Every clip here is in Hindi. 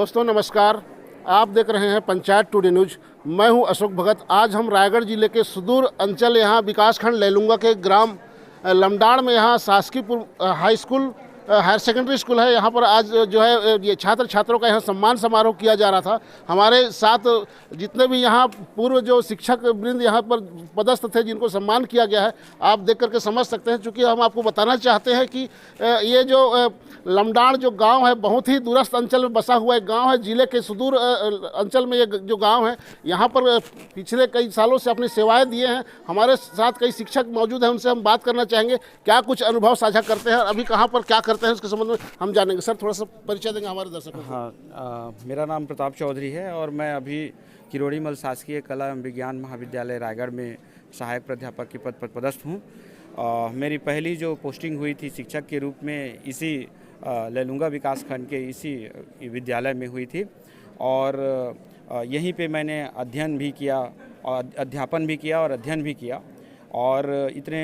दोस्तों नमस्कार। आप देख रहे हैं पंचायत टुडे न्यूज। मैं हूं अशोक भगत। आज हम रायगढ़ जिले के सुदूर अंचल यहाँ विकासखंड लैलूंगा के ग्राम लमडाड़ में यहाँ शासकीयपुर high school higher secondary school है। यहाँ पर आज जो है ये छात्र छात्रों का यहाँ सम्मान समारोह किया जा रहा था। हमारे साथ जितने भी यहाँ पूर्व जो शिक्षक वृंद यहाँ पर पदस्थ थे जिनको सम्मान किया गया है, आप देख करके समझ सकते हैं। चूँकि हम आपको बताना चाहते हैं कि ये जो लमडाड़ जो गांव है बहुत ही दूरस्थ अंचल में बसा हुआ एक गांव है। जिले के सुदूर अंचल में ये जो गांव है, यहाँ पर पिछले कई सालों से अपनी सेवाएं दिए हैं। हमारे साथ कई शिक्षक मौजूद हैं, उनसे हम बात करना चाहेंगे क्या कुछ अनुभव साझा करते हैं, अभी कहाँ पर क्या करते हैं इसके संबंध में हम जानेंगे। सर थोड़ा सा परिचय देंगे हमारे दर्शकों को। हाँ, मेरा नाम प्रताप चौधरी है और मैं अभी किरोड़ीमल शासकीय कला एवं विज्ञान महाविद्यालय रायगढ़ में सहायक प्राध्यापक के पद पर पदस्थ हूँ। मेरी पहली जो पोस्टिंग हुई थी शिक्षक के रूप में इसी लैलूंगा विकासखंड के इसी विद्यालय में हुई थी और यहीं पे मैंने अध्ययन भी किया और अध्यापन भी किया और अध्ययन भी किया। और इतने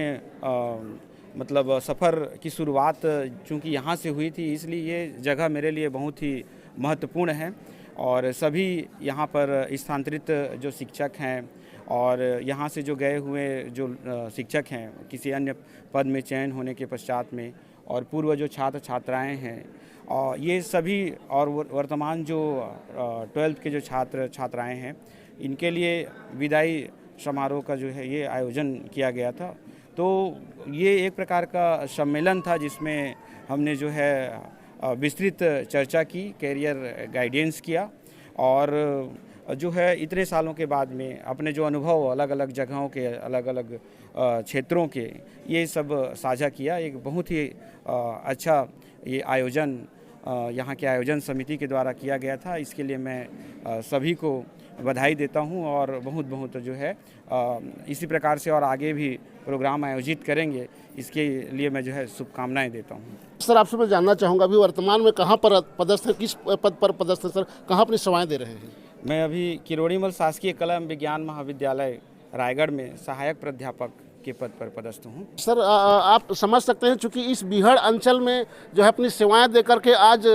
मतलब सफ़र की शुरुआत चूँकि यहाँ से हुई थी, इसलिए ये जगह मेरे लिए बहुत ही महत्वपूर्ण है। और सभी यहाँ पर स्थानांतरित जो शिक्षक हैं और यहाँ से जो गए हुए जो शिक्षक हैं किसी अन्य पद में चयन होने के पश्चात में, और पूर्व जो छात्र छात्राएं हैं और ये सभी और वर्तमान जो 12th के जो छात्र छात्राएं हैं, इनके लिए विदाई समारोह का जो है ये आयोजन किया गया था। तो ये एक प्रकार का सम्मेलन था जिसमें हमने जो है विस्तृत चर्चा की, कैरियर गाइडेंस किया और जो है इतने सालों के बाद में अपने जो अनुभव अलग अलग जगहों के अलग अलग क्षेत्रों के ये सब साझा किया। एक बहुत ही अच्छा ये आयोजन यहाँ के आयोजन समिति के द्वारा किया गया था। इसके लिए मैं सभी को बधाई देता हूँ और बहुत बहुत जो है इसी प्रकार से और आगे भी प्रोग्राम आयोजित करेंगे, इसके लिए मैं जो है शुभकामनाएं देता हूँ। सर आपसे मैं जानना चाहूँगा अभी वर्तमान में कहाँ पर पदस्थ है, किस पद पर पदस्थ है सर, कहाँ अपनी सेवाएं दे रहे हैं? मैं अभी किरोड़ीमल शासकीय कला एवं विज्ञान महाविद्यालय रायगढ़ में सहायक प्राध्यापक के पद पर पदस्थ हूँ। सर आप समझ सकते हैं चूँकि इस बीहड़ अंचल में जो है अपनी सेवाएं दे करके आज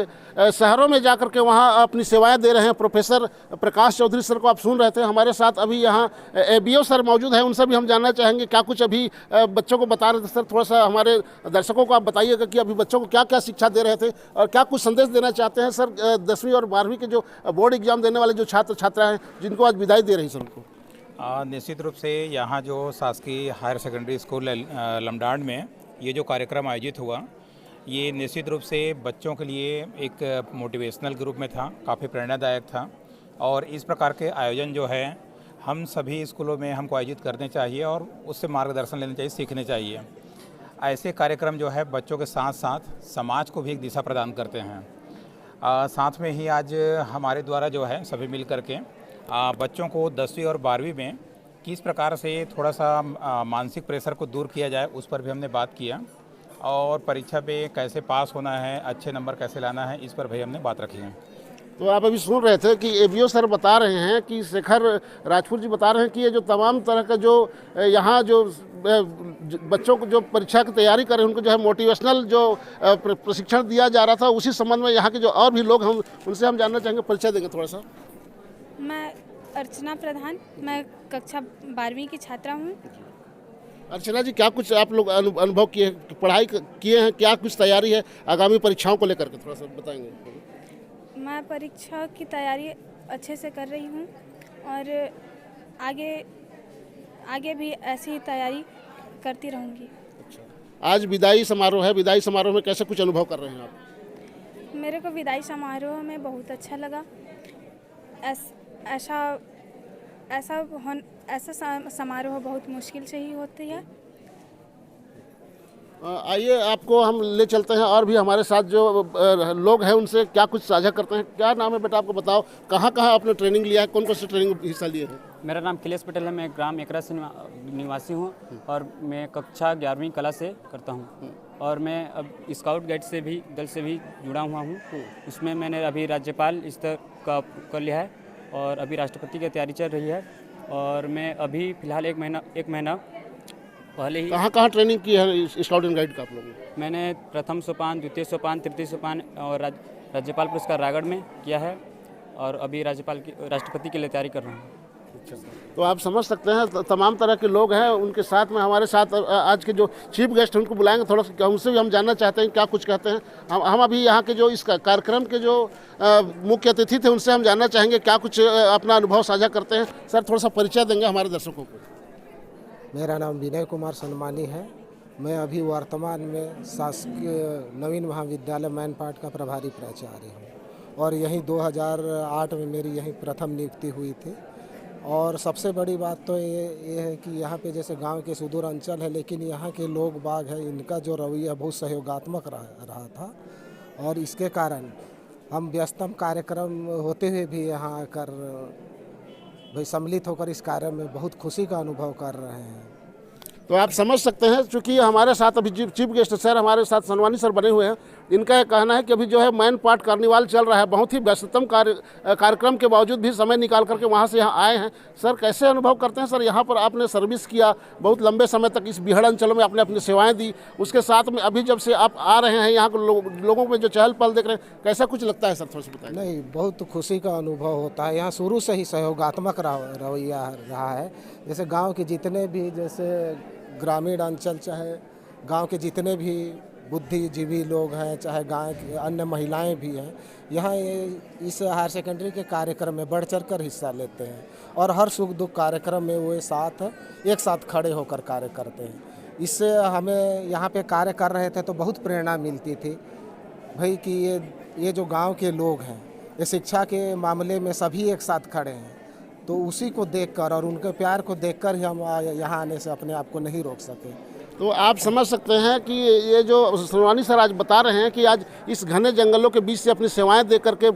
शहरों में जा करके वहाँ अपनी सेवाएं दे रहे हैं प्रोफेसर प्रकाश चौधरी सर को आप सुन रहे थे। हमारे साथ अभी यहाँ ABO सर मौजूद हैं, उनसे भी हम जानना चाहेंगे क्या कुछ अभी बच्चों को बता रहे थे। सर थोड़ा सा हमारे दर्शकों को आप बताइएगा कि अभी बच्चों को क्या क्या शिक्षा दे रहे थे और क्या कुछ संदेश देना चाहते हैं सर 10वीं और 12वीं के जो बोर्ड एग्जाम देने वाले जो छात्र छात्रा हैं जिनको आज विदाई दे रही सर उनको। निश्चित रूप से यहाँ जो शासकीय हायर सेकेंडरी स्कूल लमडाड़ में ये जो कार्यक्रम आयोजित हुआ, ये निश्चित रूप से बच्चों के लिए एक मोटिवेशनल के रूप में था, काफ़ी प्रेरणादायक था। और इस प्रकार के आयोजन जो है हम सभी स्कूलों में हमको आयोजित करने चाहिए और उससे मार्गदर्शन लेना चाहिए, सीखने चाहिए। ऐसे कार्यक्रम जो है बच्चों के साथ साथ समाज को भी एक दिशा प्रदान करते हैं। साथ में ही आज हमारे द्वारा जो है सभी मिल करके बच्चों को 10वीं और 12वीं में किस प्रकार से थोड़ा सा मानसिक प्रेशर को दूर किया जाए उस पर भी हमने बात किया, और परीक्षा पे कैसे पास होना है, अच्छे नंबर कैसे लाना है, इस पर भी हमने बात रखी है। तो आप अभी सुन रहे थे कि ABO सर बता रहे हैं कि शेखर राजपुर जी बता रहे हैं कि ये जो तमाम तरह का जो यहाँ जो बच्चों को जो परीक्षा की तैयारी कर रहे हैं उनको जो है मोटिवेशनल जो प्रशिक्षण दिया जा रहा था, उसी संबंध में यहाँ के जो और भी लोग हम उनसे हम जानना चाहेंगे। परिचय देंगे थोड़ा सा। मैं अर्चना प्रधान, मैं कक्षा 12वीं की छात्रा हूँ। अर्चना जी क्या कुछ आप लोग अनुभव किए, पढ़ाई किए हैं, क्या कुछ तैयारी है आगामी परीक्षाओं को लेकर के थोड़ा सा बताएंगे? मैं परीक्षा की तैयारी अच्छे से कर रही हूँ और आगे भी ऐसी ही तैयारी करती रहूँगी। अच्छा, आज विदाई समारोह है, विदाई समारोह में कैसे कुछ अनुभव कर रहे हैं आप? मेरे को विदाई समारोह में बहुत अच्छा लगा। ऐसा समारोह बहुत मुश्किल से ही होती है। आइए आपको हम ले चलते हैं और भी हमारे साथ जो लोग हैं उनसे क्या कुछ साझा करते हैं। क्या नाम है बेटा आपको बताओ, कहाँ कहाँ आपने ट्रेनिंग लिया है, कौन कौन सी ट्रेनिंग हिस्सा लिए हैं? मेरा नाम खिलेश पटेल है, मैं ग्राम एकरा से निवासी हूँ और मैं कक्षा 11वीं कला से करता हूँ और मैं अब स्काउट गाइड से भी दल से भी जुड़ा हुआ हूँ। उसमें मैंने अभी राज्यपाल स्तर का कर लिया है और अभी राष्ट्रपति की तैयारी चल रही है। और मैं अभी फ़िलहाल एक महीना पहले ही कहाँ ट्रेनिंग की है स्काउट एंड गाइड का आप लोगों ने? मैंने प्रथम सोपान, द्वितीय सोपान, तृतीय सोपान और राज्यपाल पुरस्कार रायगढ़ में किया है और अभी राष्ट्रपति के लिए तैयारी कर रहा हूँ। तो आप समझ सकते हैं तमाम तरह के लोग हैं उनके साथ में। हमारे साथ आज के जो चीफ गेस्ट हैं उनको बुलाएंगे, थोड़ा सा उनसे भी हम जानना चाहते हैं क्या कुछ कहते हैं। हम अभी यहाँ के जो इस कार्यक्रम के जो मुख्य अतिथि थे उनसे हम जानना चाहेंगे क्या कुछ अपना अनुभव साझा करते हैं। सर, थोड़ा सा परिचय देंगे हमारे दर्शकों को? मेरा नाम विनय कुमार सनमानी है। मैं अभी वर्तमान में शासकीय नवीन महाविद्यालय मैनपाट का प्रभारी प्राचार्य हूँ और यहीं 2008 में मेरी यहीं प्रथम नियुक्ति हुई थी। और सबसे बड़ी बात तो ये है कि यहाँ पे जैसे गांव के सुदूर अंचल है, लेकिन यहाँ के लोग बाग हैं, इनका जो रवैया बहुत सहयोगात्मक रहा था और इसके कारण हम व्यस्तम कार्यक्रम होते हुए भी यहाँ आकर भाई सम्मिलित होकर इस कार्य में बहुत खुशी का अनुभव कर रहे हैं। तो आप समझ सकते हैं, चूँकि हमारे साथ अभी चीफ गेस्ट सर हमारे साथ सनवानी सर बने हुए हैं। इनका यह कहना है कि अभी जो है मैन पाट कार्निवाल चल रहा है, बहुत ही व्यस्ततम कार्यक्रम के बावजूद भी समय निकाल करके वहाँ से यहाँ आए हैं। सर, कैसे अनुभव करते हैं? सर, यहाँ पर आपने सर्विस किया, बहुत लंबे समय तक इस बिहड़ अंचलों में आपने अपनी सेवाएँ दी, उसके साथ में अभी जब से आप आ रहे हैं यहाँ के लोगों में जो चहल पहल देख रहे हैं, कैसा कुछ लगता है सर? थोड़ा सा बताइए। नहीं, बहुत खुशी का अनुभव होता है। यहाँ शुरू से ही सहयोगात्मक रवैया रहा है। जैसे गाँव के जितने भी जैसे ग्रामीण अंचल, चाहे गांव के जितने भी बुद्धिजीवी लोग हैं, चाहे गांव की अन्य महिलाएं भी हैं, यहाँ इस हायर सेकेंडरी के कार्यक्रम में बढ़ चढ़ कर हिस्सा लेते हैं और हर सुख दुख कार्यक्रम में वो एक साथ खड़े होकर कार्य करते हैं। इससे हमें यहाँ पे कार्य कर रहे थे तो बहुत प्रेरणा मिलती थी भाई कि ये जो गांव के लोग हैं, ये शिक्षा के मामले में सभी एक साथ खड़े हैं। तो उसी को देखकर और उनके प्यार को देखकर ही हम यहाँ आने से अपने आप को नहीं रोक सके। तो आप समझ सकते हैं कि ये जो सनवानी सर आज बता रहे हैं कि आज इस घने जंगलों के बीच से अपनी सेवाएं दे करके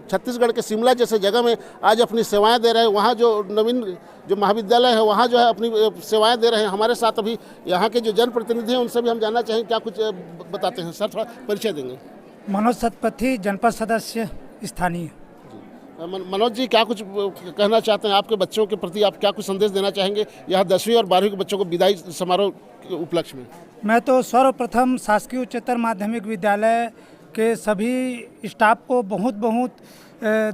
छत्तीसगढ़ के शिमला जैसे जगह में आज अपनी सेवाएं दे रहे हैं। वहाँ जो नवीन जो महाविद्यालय है वहाँ जो है अपनी सेवाएं दे रहे हैं। हमारे साथ अभी यहाँ के जो जनप्रतिनिधि हैं उनसे भी हम जानना चाहेंगे क्या कुछ बताते हैं। सर, थोड़ा परिचय देंगे? मनोज सतपथी, जनपद सदस्य स्थानीय। मनोज जी, क्या कुछ कहना चाहते हैं? आपके बच्चों के प्रति आप क्या कुछ संदेश देना चाहेंगे यहाँ 10वीं और 12वीं के बच्चों को विदाई समारोह के उपलक्ष्य में? मैं तो सर्वप्रथम शासकीय उच्चतर माध्यमिक विद्यालय के सभी स्टाफ को बहुत बहुत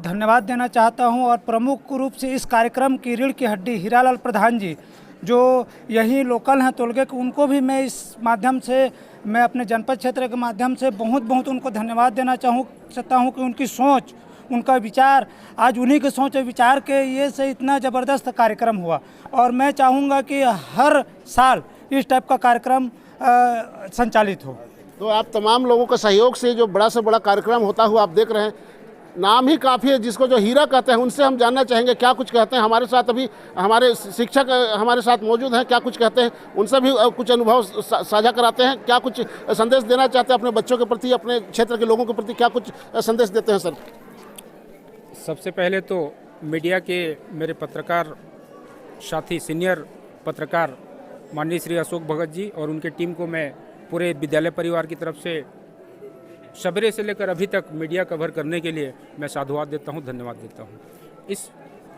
धन्यवाद देना चाहता हूं और प्रमुख रूप से इस कार्यक्रम की रीढ़ की हड्डी हीरालाल प्रधान जी जो यही लोकल हैं तोलगे के, उनको भी मैं इस माध्यम से मैं अपने जनपद क्षेत्र के माध्यम से बहुत बहुत उनको धन्यवाद देना चाहता हूँ कि उनकी सोच, उनका विचार, आज उन्हीं के सोच और विचार के ये से इतना ज़बरदस्त कार्यक्रम हुआ। और मैं चाहूँगा कि हर साल इस टाइप का कार्यक्रम संचालित हो। तो आप तमाम लोगों के सहयोग से जो बड़ा से बड़ा कार्यक्रम होता हुआ आप देख रहे हैं, नाम ही काफ़ी है जिसको जो हीरा कहते हैं। उनसे हम जानना चाहेंगे क्या कुछ कहते हैं। हमारे साथ अभी हमारे शिक्षक हमारे साथ मौजूद हैं, क्या कुछ कहते हैं उनसे भी कुछ अनुभव साझा कराते हैं। क्या कुछ संदेश देना चाहते हैं अपने बच्चों के प्रति, अपने क्षेत्र के लोगों के प्रति क्या कुछ संदेश देते हैं? सर, सबसे पहले तो मीडिया के मेरे पत्रकार साथी, सीनियर पत्रकार माननीय श्री अशोक भगत जी और उनके टीम को मैं पूरे विद्यालय परिवार की तरफ से सवेरे से लेकर अभी तक मीडिया कवर करने के लिए मैं साधुवाद देता हूं, धन्यवाद देता हूं।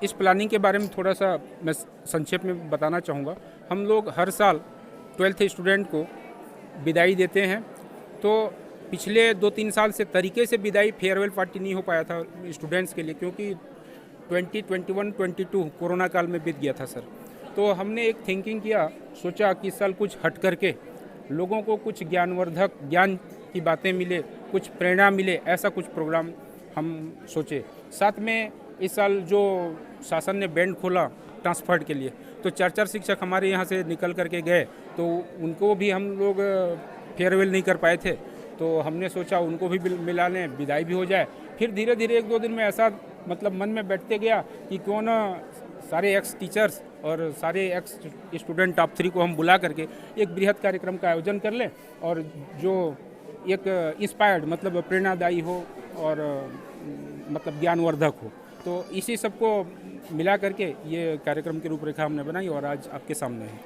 इस प्लानिंग के बारे में थोड़ा सा मैं संक्षेप में बताना चाहूँगा। हम लोग हर साल 12th स्टूडेंट को विदाई देते हैं। तो पिछले 2-3 साल से तरीके से विदाई फेयरवेल पार्टी नहीं हो पाया था स्टूडेंट्स के लिए, क्योंकि 2021-22 कोरोना काल में बीत गया था सर। तो हमने एक थिंकिंग किया, सोचा कि साल कुछ हट करके लोगों को कुछ ज्ञानवर्धक, ज्ञान की बातें मिले, कुछ प्रेरणा मिले, ऐसा कुछ प्रोग्राम हम सोचे। साथ में इस साल जो शासन ने बैंड खोला ट्रांसफर के लिए, तो 4 शिक्षक हमारे यहाँ से निकल करके गए, तो उनको भी हम लोग फेयरवेल नहीं कर पाए थे। तो हमने सोचा उनको भी मिला लें, विदाई भी हो जाए। फिर धीरे धीरे 1-2 दिन में ऐसा मतलब मन में बैठते गया कि क्यों ना सारे एक्स टीचर्स और सारे एक्स स्टूडेंट टॉप 3 को हम बुला करके एक बृहद कार्यक्रम का आयोजन कर लें और जो एक इंस्पायर्ड मतलब प्रेरणादायी हो और मतलब ज्ञानवर्धक हो। तो इसी सबको मिला करके ये कार्यक्रम की रूपरेखा हमने बनाई और आज आपके सामने है।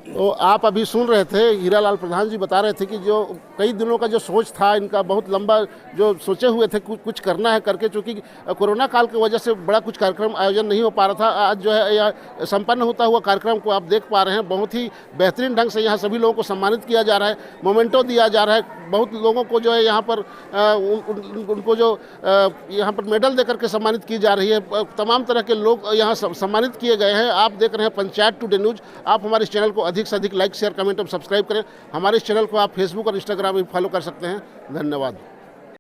तो आप अभी सुन रहे थे, हीरालाल प्रधान जी बता रहे थे कि जो कई दिनों का जो सोच था इनका, बहुत लंबा जो सोचे हुए थे कुछ करना है करके, चूँकि कोरोना काल की वजह से बड़ा कुछ कार्यक्रम आयोजन नहीं हो पा रहा था। आज जो है यह संपन्न होता हुआ कार्यक्रम को आप देख पा रहे हैं। बहुत ही बेहतरीन ढंग से यहाँ सभी लोगों को सम्मानित किया जा रहा है, मोमेंटो दिया जा रहा है। बहुत लोगों को जो है यहाँ पर उनको जो यहाँ पर मेडल देकर के सम्मानित की जा रही है। तमाम तरह के लोग यहाँ सम्मानित किए गए हैं। आप देख रहे हैं पंचायत टुडे न्यूज़। आप हमारे इस चैनल को अधिक से अधिक लाइक, शेयर, कमेंट और सब्सक्राइब करें। हमारे इस चैनल को आप फेसबुक और इंस्टाग्राम में फॉलो कर सकते हैं। धन्यवाद।